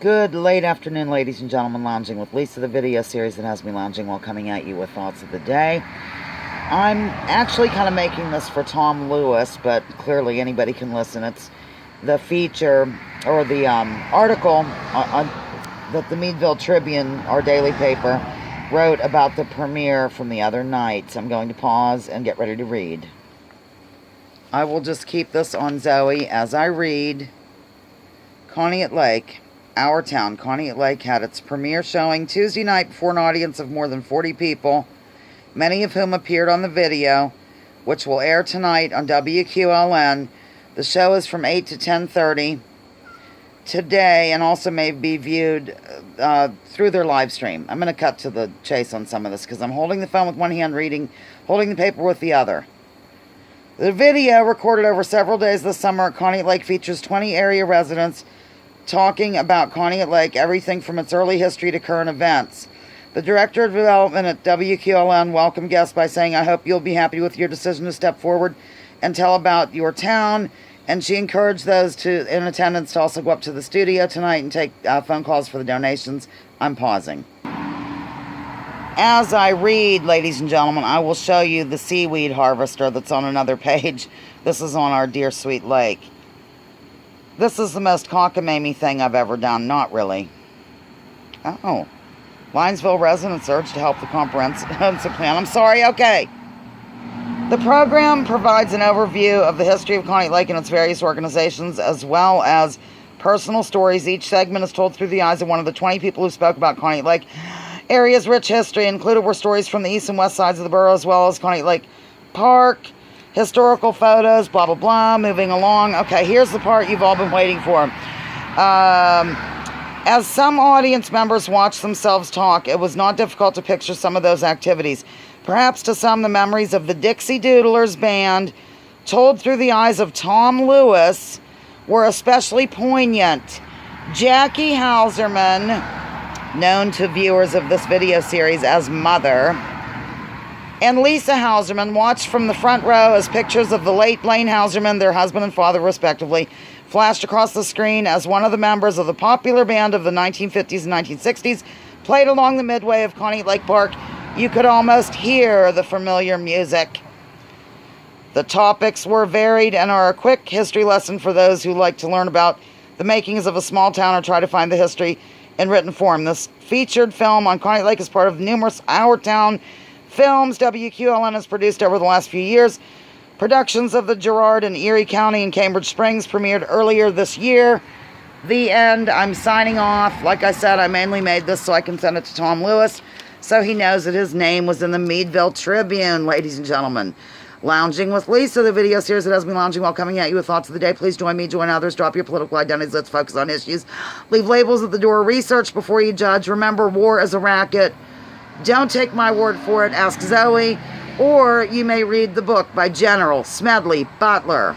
Good late afternoon, ladies and gentlemen. Lounging with Lisa, the video series that has me lounging while coming at you with thoughts of the day. I'm actually kind of making this for Tom Lewis, but clearly anybody can listen. It's the feature, or the article that the Meadville Tribune, our daily paper, wrote about the premiere from the other night. So I'm going to pause and get ready to read. I will just keep this on Zoe as I read. Conneaut Lake. Our town, Conneaut Lake, had its premiere showing Tuesday night before an audience of more than 40 people, many of whom appeared on the video, which will air tonight on WQLN. The show is from 8 to 10:30 today and also may be viewed through their live stream. I'm going to cut to the chase on some of this because I'm holding the phone with one hand, holding the paper with the other. The video, recorded over several days this summer at Conneaut Lake, features 20 area residents talking about Conneaut Lake, everything from its early history to current events. The Director of Development at WQLN welcomed guests by saying, "I hope you'll be happy with your decision to step forward and tell about your town." And she encouraged those in attendance to also go up to the studio tonight and take phone calls for the donations. I'm pausing. As I read, ladies and gentlemen, I will show you the seaweed harvester that's on another page. This is on our dear sweet lake. This is the most cockamamie thing I've ever done. Not really. Oh. Linesville residents urged to help the comprehensive plan. I'm sorry. Okay. The program provides an overview of the history of Conneaut Lake and its various organizations, as well as personal stories. Each segment is told through the eyes of one of the 20 people who spoke about Conneaut Lake. Area's rich history included were stories from the east and west sides of the borough, as well as Conneaut Lake Park, historical photos, blah, blah, blah. Moving along. Okay, here's the part you've all been waiting for. As some audience members watched themselves talk, it was not difficult to picture some of those activities. Perhaps to some, the memories of the Dixie Doodlers band, told through the eyes of Tom Lewis, were especially poignant. Jackie Hauserman, known to viewers of this video series as Mother, and Lisa Hauserman watched from the front row as pictures of the late Blaine Hauserman, their husband and father respectively, flashed across the screen as one of the members of the popular band of the 1950s and 1960s played along the midway of Conneaut Lake Park. You could almost hear the familiar music. The topics were varied and are a quick history lesson for those who like to learn about the makings of a small town or try to find the history in written form. This featured film on Conneaut Lake is part of numerous Our Town films WQLN has produced over the last few years. Productions of the Girard in Erie County and Cambridge Springs premiered earlier this year. The end. I'm signing off. Like I said, I mainly made this so I can send it to Tom Lewis, so he knows that his name was in the Meadville Tribune, ladies and gentlemen. Lounging with Lisa, the video series that has me lounging while coming at you with thoughts of the day. Please join me, join others, drop your political identities. Let's focus on issues. Leave labels at the door. Research before you judge. Remember, war is a racket. Don't take my word for it. Ask Zoe, or you may read the book by General Smedley Butler.